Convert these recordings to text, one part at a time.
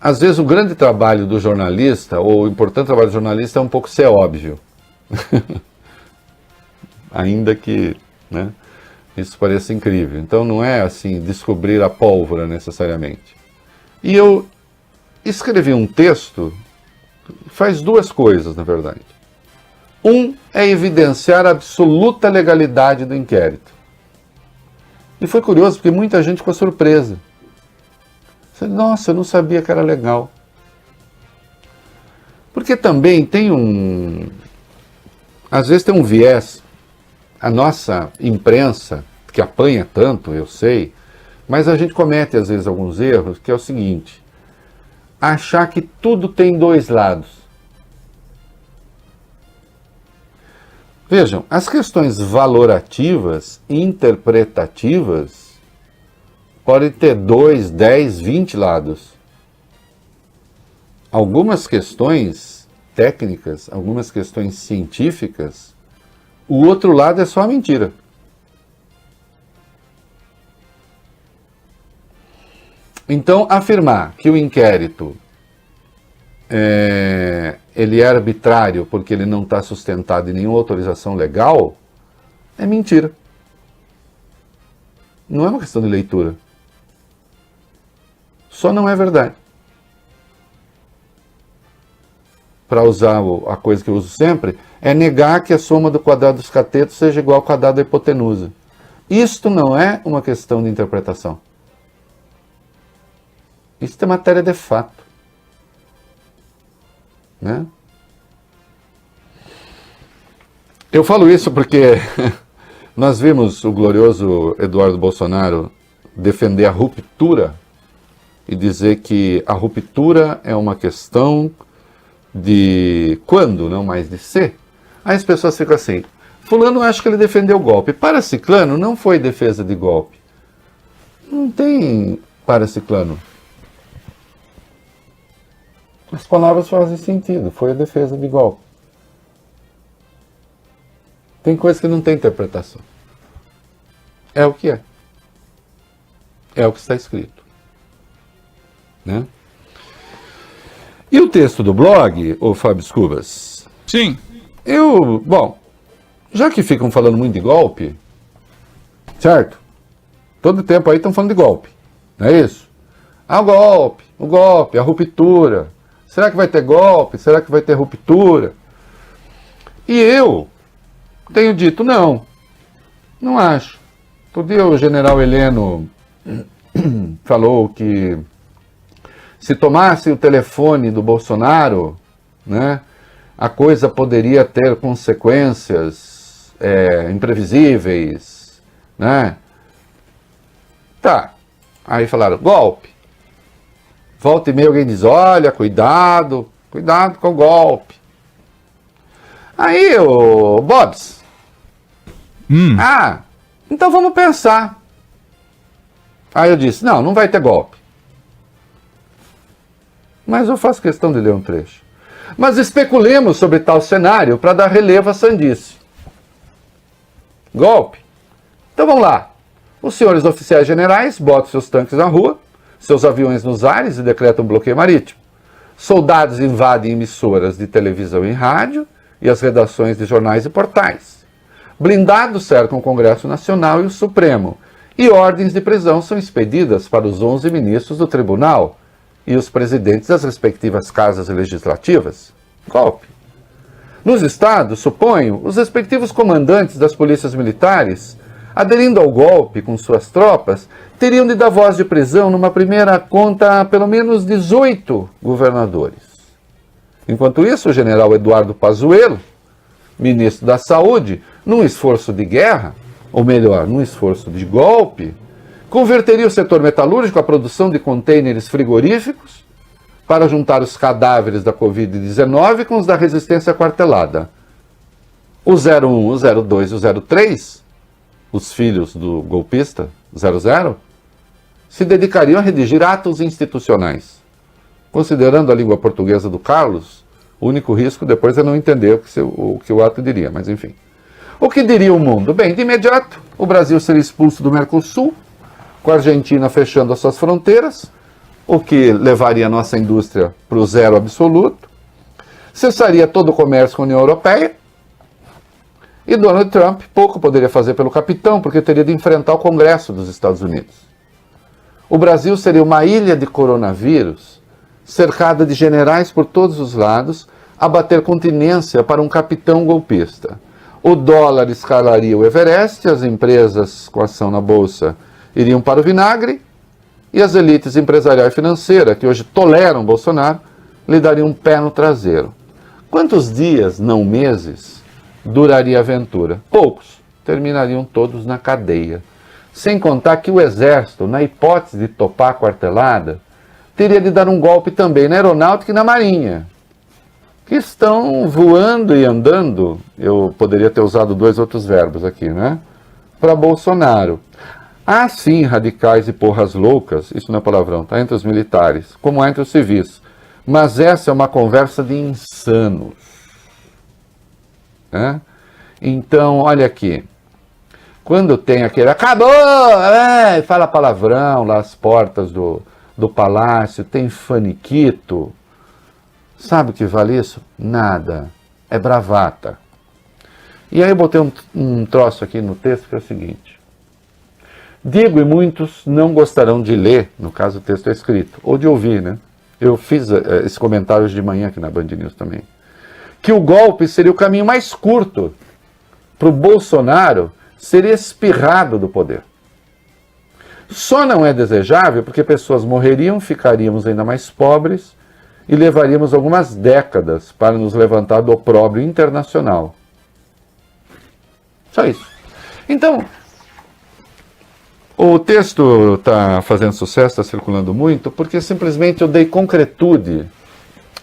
às vezes o grande trabalho do jornalista, ou o importante trabalho do jornalista é um pouco ser óbvio. Ainda que, né, isso pareça incrível. Então não é assim, descobrir a pólvora necessariamente. E eu escrevi um texto que faz duas coisas, na verdade. Um é evidenciar a absoluta legalidade do inquérito. E foi curioso porque muita gente ficou surpresa. Nossa, eu não sabia que era legal. Porque também tem às vezes tem um viés. A nossa imprensa, que apanha tanto, eu sei, mas a gente comete às vezes alguns erros, que é o seguinte: achar que tudo tem dois lados. Vejam, as questões valorativas, interpretativas, podem ter 2, 10, 20 lados. Algumas questões técnicas, algumas questões científicas, o outro lado é só a mentira. Então, afirmar que o inquérito ele é arbitrário porque ele não está sustentado em nenhuma autorização legal é mentira. Não é uma questão de leitura. Só não é verdade. Para usar a coisa que eu uso sempre, é negar que a soma do quadrado dos catetos seja igual ao quadrado da hipotenusa. Isto não é uma questão de interpretação. Isso é matéria de fato. Né? Eu falo isso porque nós vimos o glorioso Eduardo Bolsonaro defender a ruptura e dizer que a ruptura é uma questão de quando, não mais de ser. Aí as pessoas ficam assim: fulano acha que ele defendeu o golpe. Para ciclano não foi defesa de golpe. Não tem para ciclano. As palavras fazem sentido. Foi a defesa de golpe. Tem coisa que não tem interpretação. É o que é. É o que está escrito. Né? E o texto do blog, ô Fábio Scubas? Sim. Bom, já que ficam falando muito de golpe, certo? Todo tempo aí estão falando de golpe, não é isso? Ah, o golpe, a ruptura. Será que vai ter golpe? Será que vai ter ruptura? E eu tenho dito não acho. Outro dia o general Heleno falou que se tomasse o telefone do Bolsonaro, né, a coisa poderia ter consequências imprevisíveis, né? Tá. Aí falaram, golpe. Volta e meia alguém diz, olha, cuidado com o golpe. Aí, o Bobs, então vamos pensar. Aí eu disse, não vai ter golpe. Mas eu faço questão de ler um trecho. Mas especulemos sobre tal cenário para dar relevo à sandice. Golpe? Então vamos lá. Os senhores oficiais generais botam seus tanques na rua, seus aviões nos ares e decretam um bloqueio marítimo. Soldados invadem emissoras de televisão e rádio e as redações de jornais e portais. Blindados cercam o Congresso Nacional e o Supremo. E ordens de prisão são expedidas para os 11 ministros do tribunal e os presidentes das respectivas casas legislativas. Golpe. Nos estados, suponho, os respectivos comandantes das polícias militares, aderindo ao golpe com suas tropas, teriam de dar voz de prisão numa primeira conta a pelo menos 18 governadores. Enquanto isso, o general Eduardo Pazuello, ministro da Saúde, num esforço de guerra, ou melhor, num esforço de golpe, converteria o setor metalúrgico à produção de contêineres frigoríficos para juntar os cadáveres da Covid-19 com os da resistência quartelada. O 01, o 02 e o 03, os filhos do golpista 00, se dedicariam a redigir atos institucionais. Considerando a língua portuguesa do Carlos, o único risco depois é não entender o que o ato diria, mas enfim. O que diria o mundo? Bem, de imediato, o Brasil seria expulso do Mercosul, com a Argentina fechando as suas fronteiras, o que levaria a nossa indústria para o zero absoluto, cessaria todo o comércio com a União Europeia, e Donald Trump pouco poderia fazer pelo capitão, porque teria de enfrentar o Congresso dos Estados Unidos. O Brasil seria uma ilha de coronavírus, cercada de generais por todos os lados, a bater continência para um capitão golpista. O dólar escalaria o Everest, as empresas com ação na Bolsa iriam para o vinagre, e as elites empresarial e financeira, que hoje toleram Bolsonaro, lhe dariam um pé no traseiro. Quantos dias, não meses, duraria a aventura? Poucos. Terminariam todos na cadeia. Sem contar que o exército, na hipótese de topar a quartelada, teria de dar um golpe também na aeronáutica e na marinha, que estão voando e andando, eu poderia ter usado 2 outros verbos aqui, né? Para Bolsonaro. Há sim radicais e porras loucas, isso não é palavrão, tá? Entre os militares, como há entre os civis. Mas essa é uma conversa de insanos. Né? Então, olha aqui. Quando tem aquele acabou, fala palavrão lá às portas do palácio, tem faniquito. Sabe o que vale isso? Nada. É bravata. E aí eu botei um troço aqui no texto que é o seguinte. Digo, e muitos não gostarão de ler, no caso o texto é escrito, ou de ouvir, né? Eu fiz esse comentário hoje de manhã aqui na Band News também. Que o golpe seria o caminho mais curto para o Bolsonaro ser espirrado do poder. Só não é desejável porque pessoas morreriam, ficaríamos ainda mais pobres e levaríamos algumas décadas para nos levantar do opróbrio internacional. Só isso. Então, o texto está fazendo sucesso, está circulando muito, porque simplesmente eu dei concretude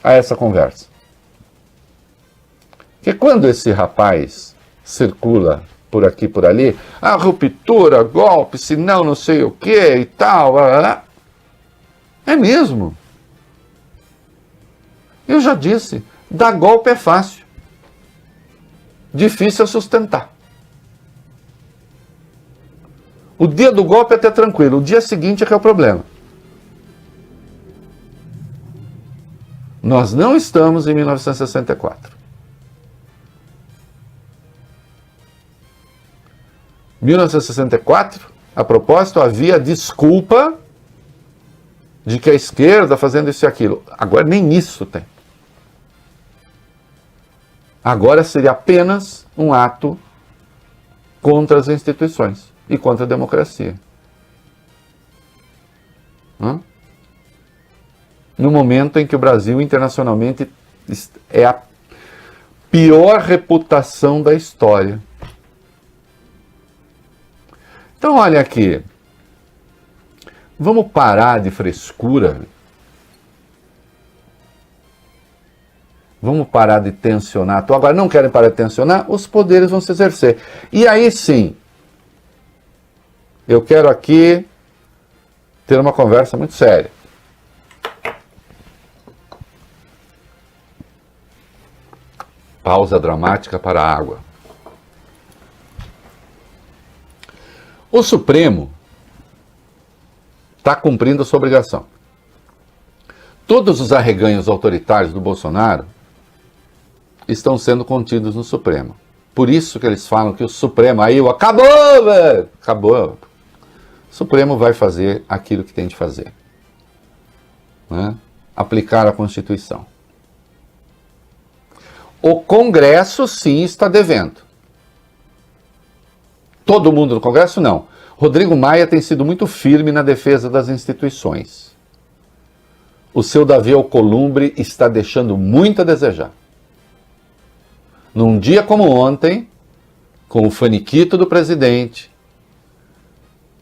a essa conversa. Porque quando esse rapaz circula por aqui, por ali, a ruptura, golpe, senão não sei o que e tal, é mesmo. Eu já disse, dar golpe é fácil. Difícil é sustentar. O dia do golpe é até tranquilo, o dia seguinte é que é o problema. Nós não estamos em 1964. 1964, a propósito, havia desculpa de que a esquerda fazendo isso e aquilo. Agora nem isso tem. Agora seria apenas um ato contra as instituições e contra a democracia. No momento em que o Brasil internacionalmente é a pior reputação da história. Então olha aqui, vamos parar de frescura, vamos parar de tensionar. Agora não querem parar de tensionar, os poderes vão se exercer. E aí sim, eu quero aqui ter uma conversa muito séria. Pausa dramática para a água. O Supremo está cumprindo a sua obrigação. Todos os arreganhos autoritários do Bolsonaro estão sendo contidos no Supremo. Por isso que eles falam que o Supremo, aí acabou, velho! Acabou. O Supremo vai fazer aquilo que tem de fazer. Né? Aplicar a Constituição. O Congresso, sim, está devendo. Todo mundo no Congresso, não. Rodrigo Maia tem sido muito firme na defesa das instituições. O seu Davi Alcolumbre está deixando muito a desejar. Num dia como ontem, com o faniquito do presidente,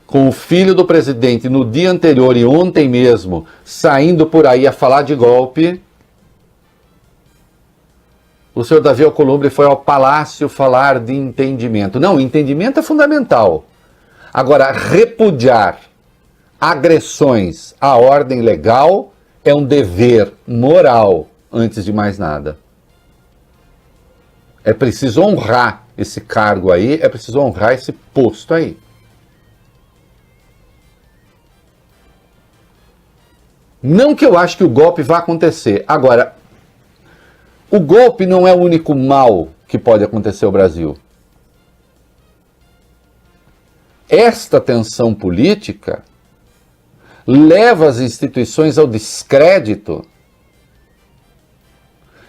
com o filho do presidente no dia anterior e ontem mesmo, saindo por aí a falar de golpe, o senhor Davi Alcolumbre foi ao Palácio falar de entendimento. Não, entendimento é fundamental. Agora, repudiar agressões à ordem legal é um dever moral, antes de mais nada. É preciso honrar esse cargo aí, é preciso honrar esse posto aí. Não que eu acho que o golpe vá acontecer. Agora, o golpe não é o único mal que pode acontecer ao Brasil. Esta tensão política leva as instituições ao descrédito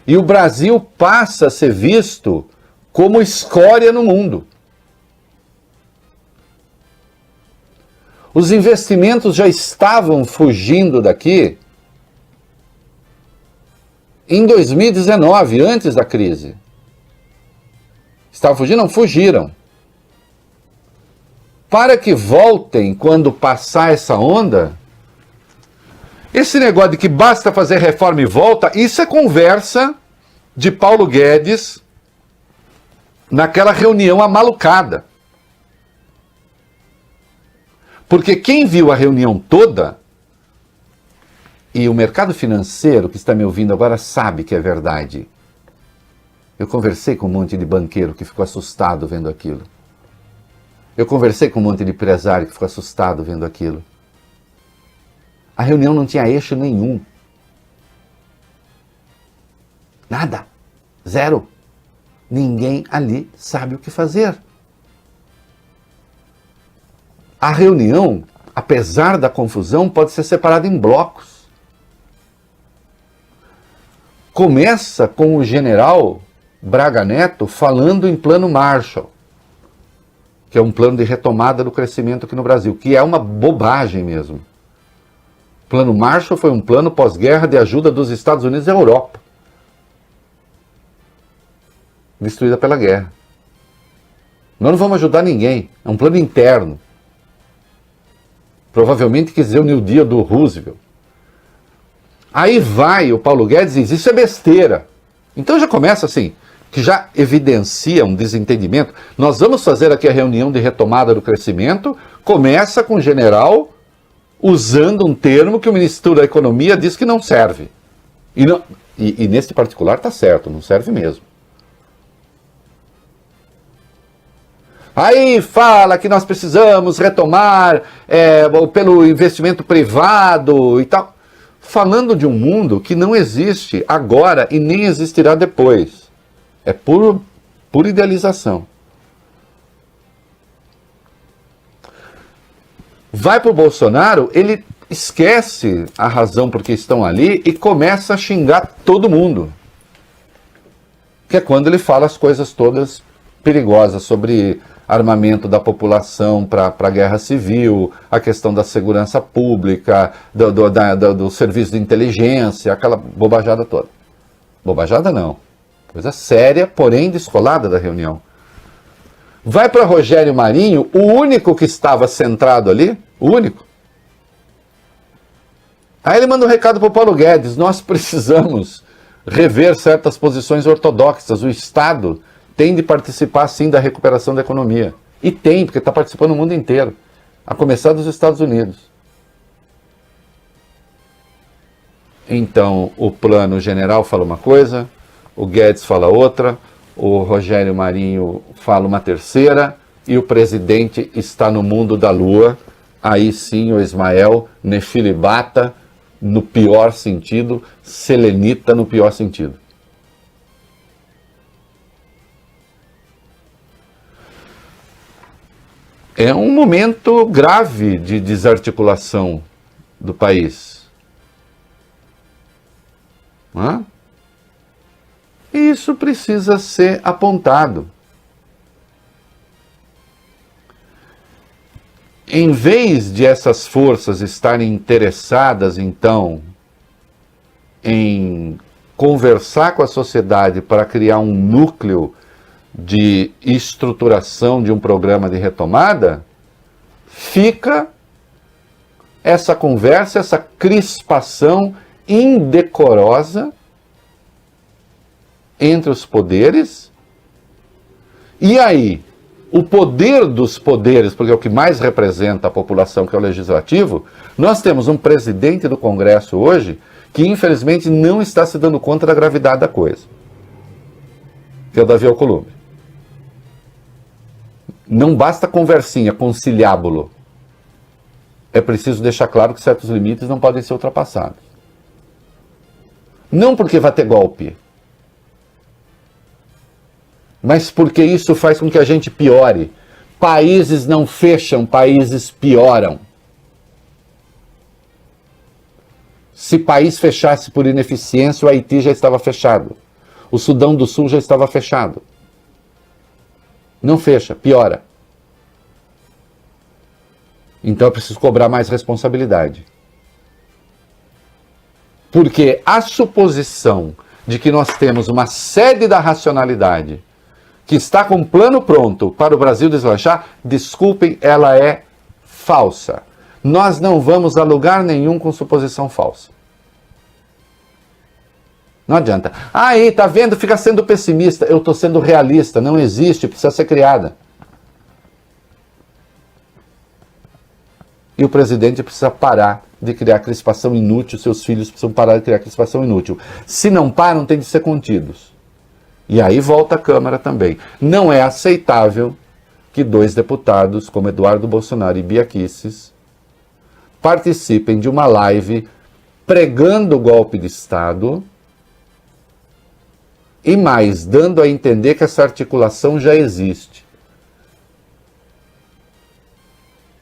e o Brasil passa a ser visto como escória no mundo. Os investimentos já estavam fugindo daqui em 2019, antes da crise. Estavam fugindo? Não, fugiram. Para que voltem quando passar essa onda, esse negócio de que basta fazer reforma e volta, isso é conversa de Paulo Guedes naquela reunião amalucada. Porque quem viu a reunião toda, e o mercado financeiro que está me ouvindo agora sabe que é verdade. Eu conversei com um monte de banqueiro que ficou assustado vendo aquilo. Eu conversei com um monte de empresário que ficou assustado vendo aquilo. A reunião não tinha eixo nenhum. Nada. Zero. Ninguém ali sabe o que fazer. A reunião, apesar da confusão, pode ser separada em blocos. Começa com o general Braga Neto falando em plano Marshall, que é um plano de retomada do crescimento aqui no Brasil, que é uma bobagem mesmo. O plano Marshall foi um plano pós-guerra de ajuda dos Estados Unidos à Europa, destruída pela guerra. Nós não vamos ajudar ninguém, é um plano interno. Provavelmente quis dizer o New Deal do Roosevelt. Aí vai o Paulo Guedes e diz, isso é besteira. Então já começa assim, que já evidencia um desentendimento. Nós vamos fazer aqui a reunião de retomada do crescimento, começa com o general usando um termo que o ministro da Economia diz que não serve. E nesse particular está certo, não serve mesmo. Aí fala que nós precisamos retomar pelo investimento privado e tal. Falando de um mundo que não existe agora e nem existirá depois. É pura idealização. Vai para o Bolsonaro, ele esquece a razão por que estão ali e começa a xingar todo mundo. Que é quando ele fala as coisas todas perigosas sobre armamento da população para a guerra civil, a questão da segurança pública, do serviço de inteligência, aquela bobajada toda. Bobajada não. Coisa séria, porém descolada da reunião. Vai para Rogério Marinho, o único que estava centrado ali, o único. Aí ele manda um recado para o Paulo Guedes, nós precisamos rever certas posições ortodoxas, o Estado tem de participar sim da recuperação da economia. E tem, porque está participando no mundo inteiro, a começar dos Estados Unidos. Então o plano general fala uma coisa, o Guedes fala outra, o Rogério Marinho fala uma terceira e o presidente está no mundo da lua. Aí sim o Ismael Nefilibata no pior sentido, selenita no pior sentido. É um momento grave de desarticulação do país. Não é? E isso precisa ser apontado. Em vez de essas forças estarem interessadas, então, em conversar com a sociedade para criar um núcleo de estruturação de um programa de retomada, fica essa conversa, essa crispação indecorosa entre os poderes. E aí, o poder dos poderes, porque é o que mais representa a população, que é o legislativo, nós temos um presidente do Congresso hoje que infelizmente não está se dando conta da gravidade da coisa, que é o Davi Alcolumbre. Não basta conversinha, conciliábulo. é preciso deixar claro que certos limites não podem ser ultrapassados. Não porque vai ter golpe, mas porque isso faz com que a gente piore. Países não fecham, países pioram. Se país fechasse por ineficiência, o Haiti já estava fechado. O Sudão do Sul já estava fechado. Não fecha, piora. Então é preciso cobrar mais responsabilidade. Porque a suposição de que nós temos uma sede da racionalidade que está com um plano pronto para o Brasil deslanchar, desculpem, ela é falsa. Nós não vamos a lugar nenhum com suposição falsa. Não adianta. Aí, tá vendo? Fica sendo pessimista. Eu estou sendo realista. Não existe, precisa ser criada. E o presidente precisa parar de criar crispação inútil, seus filhos precisam parar de criar crispação inútil. Se não param, tem de ser contidos. E aí volta a Câmara também. Não é aceitável que 2 deputados, como Eduardo Bolsonaro e Bia Kicis, participem de uma live pregando o golpe de Estado e mais, dando a entender que essa articulação já existe.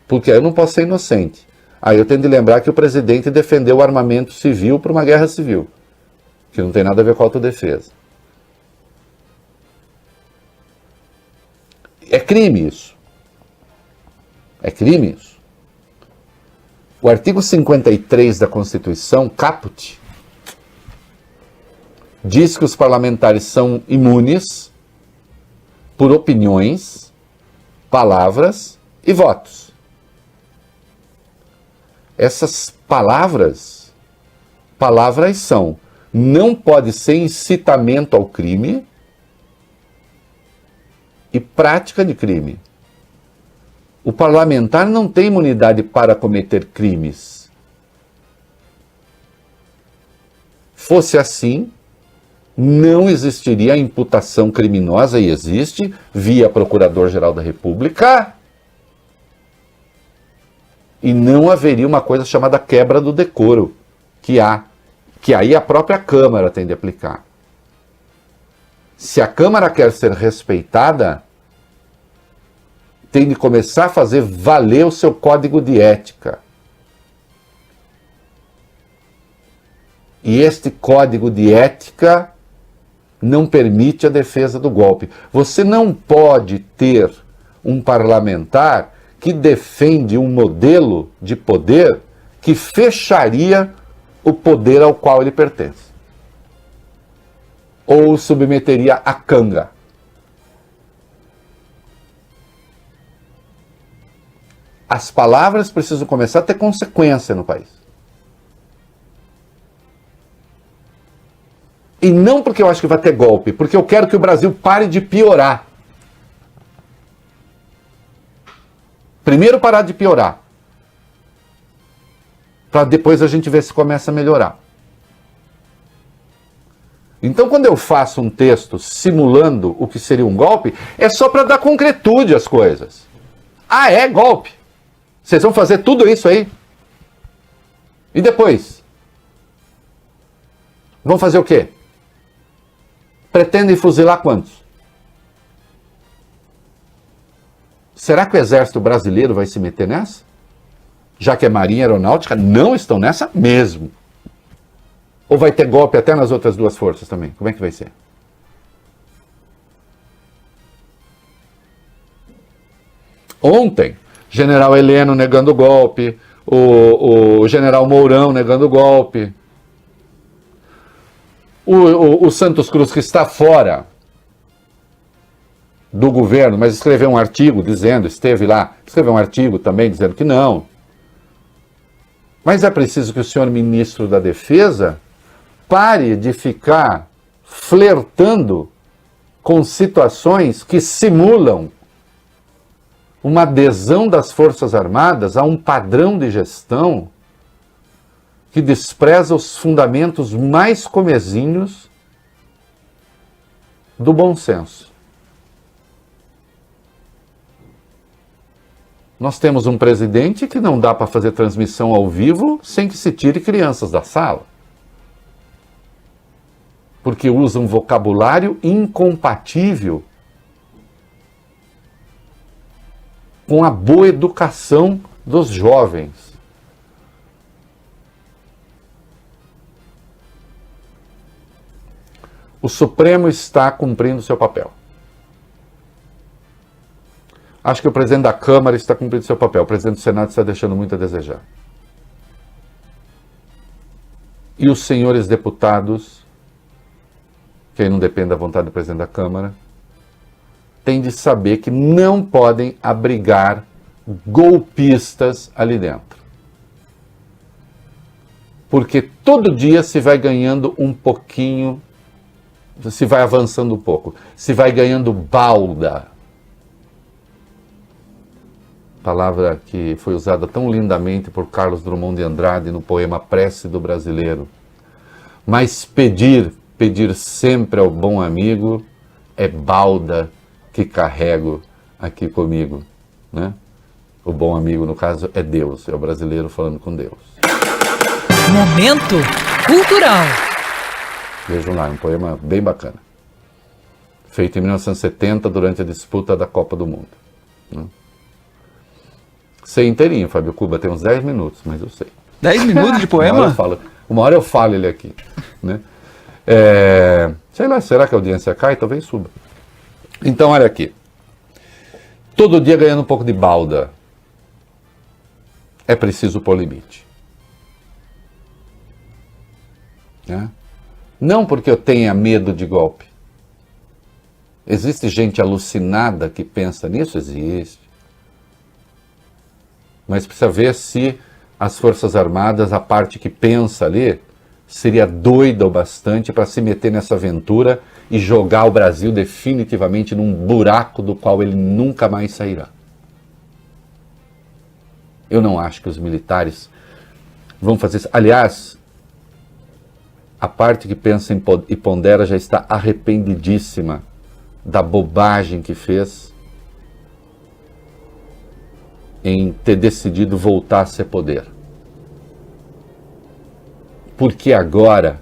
Porque eu não posso ser inocente. Aí eu tenho de lembrar que o presidente defendeu o armamento civil para uma guerra civil, que não tem nada a ver com a autodefesa. É crime isso. É crime isso. O artigo 53 da Constituição, caput, diz que os parlamentares são imunes por opiniões, palavras e votos. Essas palavras são: não pode ser incitamento ao crime e prática de crime. O parlamentar não tem imunidade para cometer crimes. Fosse assim, não existiria a imputação criminosa, e existe, via Procurador-Geral da República, e não haveria uma coisa chamada quebra do decoro, que aí a própria Câmara tem de aplicar. Se a Câmara quer ser respeitada, tem de começar a fazer valer o seu código de ética. E este código de ética não permite a defesa do golpe. Você não pode ter um parlamentar que defende um modelo de poder que fecharia o poder ao qual ele pertence. Ou submeteria à canga. As palavras precisam começar a ter consequência no país. E não porque eu acho que vai ter golpe, porque eu quero que o Brasil pare de piorar. Primeiro parar de piorar, para depois a gente ver se começa a melhorar. Então, quando eu faço um texto simulando o que seria um golpe, é só para dar concretude às coisas. Ah, é golpe. Vocês vão fazer tudo isso aí? E depois? Vão fazer o quê? Pretendem fuzilar quantos? Será que o Exército Brasileiro vai se meter nessa? Já que a Marinha e a Aeronáutica não estão nessa mesmo. Ou vai ter golpe até nas outras 2 forças também? Como é que vai ser? Ontem, General Heleno negando o golpe, o General Mourão negando o golpe, o Santos Cruz, que está fora do governo, mas escreveu um artigo dizendo, esteve lá, escreveu um artigo também dizendo que não. Mas é preciso que o senhor ministro da Defesa pare de ficar flertando com situações que simulam uma adesão das Forças Armadas a um padrão de gestão que despreza os fundamentos mais comezinhos do bom senso. Nós temos um presidente que não dá para fazer transmissão ao vivo sem que se tire crianças da sala. Porque usa um vocabulário incompatível com a boa educação dos jovens. O Supremo está cumprindo seu papel. Acho que o presidente da Câmara está cumprindo seu papel. O presidente do Senado está deixando muito a desejar. E os senhores deputados, que aí não depende da vontade do presidente da Câmara, têm de saber que não podem abrigar golpistas ali dentro. Porque todo dia se vai ganhando um pouquinho, se vai avançando um pouco, se vai ganhando balda. Palavra que foi usada tão lindamente por Carlos Drummond de Andrade no poema Prece do Brasileiro. Mas pedir sempre ao bom amigo é balda que carrego aqui comigo, né? O bom amigo, no caso, é Deus, é o brasileiro falando com Deus. Momento cultural. Vejam lá, um poema bem bacana. Feito em 1970, durante a disputa da Copa do Mundo. Né? Sei inteirinho, Fábio Cuba, tem uns 10 minutos, mas eu sei. 10 minutos de poema? Uma hora eu falo ele aqui. Né? Sei lá, será que a audiência cai? Talvez suba. Então, olha aqui. Todo dia ganhando um pouco de balda. É preciso pôr limite. Né? Não porque eu tenha medo de golpe. Existe gente alucinada que pensa nisso? Existe. Mas precisa ver se as Forças Armadas, a parte que pensa ali, seria doida o bastante para se meter nessa aventura e jogar o Brasil definitivamente num buraco do qual ele nunca mais sairá. Eu não acho que os militares vão fazer isso. Aliás, a parte que pensa e pondera já está arrependidíssima da bobagem que fez em ter decidido voltar a ser poder. Porque agora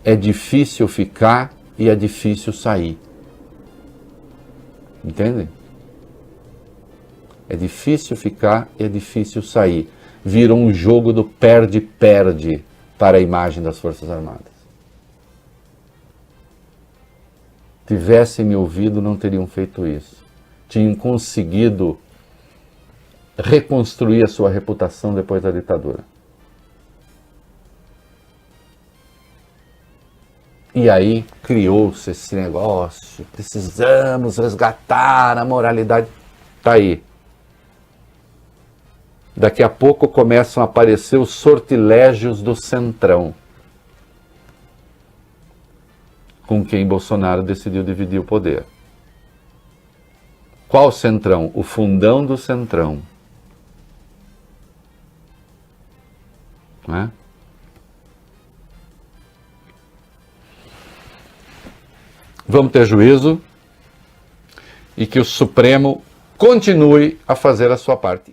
é difícil ficar e é difícil sair. Entendem? É difícil ficar e é difícil sair. Vira um jogo do perde-perde para a imagem das Forças Armadas. Tivessem me ouvido, não teriam feito isso. Tinham conseguido reconstruir a sua reputação depois da ditadura. E aí criou-se esse negócio, precisamos resgatar a moralidade. Está aí. Daqui a pouco começam a aparecer os sortilégios do Centrão, com quem Bolsonaro decidiu dividir o poder. Qual Centrão? O fundão do Centrão. Não é? Vamos ter juízo e que o Supremo continue a fazer a sua parte.